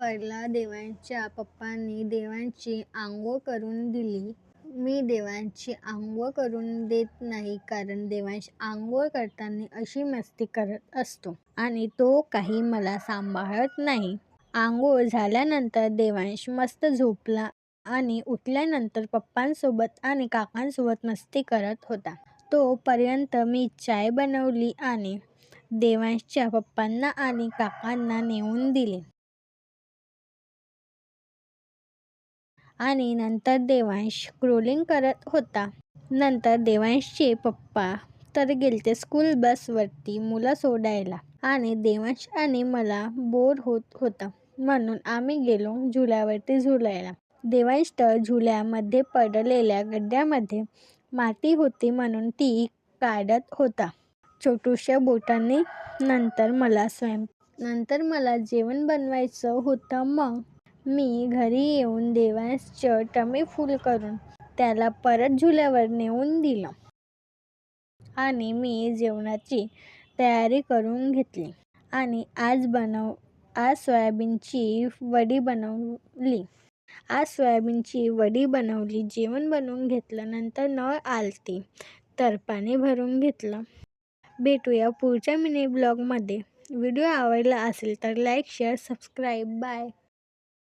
पहिला देवांच्या पप्पांनी देवांची अंघोळ करून दिली. मी देवांची अंघोळ करून देत नाही, कारण देवांश अंघोळ करताना अशी मस्ती करत असतो आणि तो काही मला सांभाळत नाही. अंघोळ झाल्यानंतर देवांश मस्त झोपला आणि उठल्यानंतर पप्पांसोबत आणि काकांसोबत मस्ती करत होता. तोपर्यंत मी चाय बनवली आणि देवांशच्या पप्पांना आणि काकांना नेऊन दिली. आणि नंतर देवांश स्क्रोलिंग करत होता. नंतर देवांशचे पप्पा तर गेलते स्कूल बसवरती मुलं सोडायला आणि देवांश आणि मला बोर होत होता, म्हणून आम्ही गेलो झुल्यावरती झुलायला. देवांश तर झुल्यामध्ये पडलेल्या गड्ड्यामध्ये माती होती म्हणून ती काढत होता छोट्याशा बोटाने. नंतर मला जेवण बनवायचं होतं. मग मी घरी येऊन देवांशचं टमी फुल करून त्याला परत झुल्यावर नेऊन दिलं आणि मी जेवणाची तयारी करून घेतली. आणि आज सोयाबीनची वडी बनवली. जेवण बनवून घेतलं. नंतर नळ आलती तर पाणी भरून घेतलं. भेटूया पुढच्या मिनी ब्लॉगमध्ये. व्हिडिओ आवडला असेल तर लाईक, शेअर, सबस्क्राईब. बाय.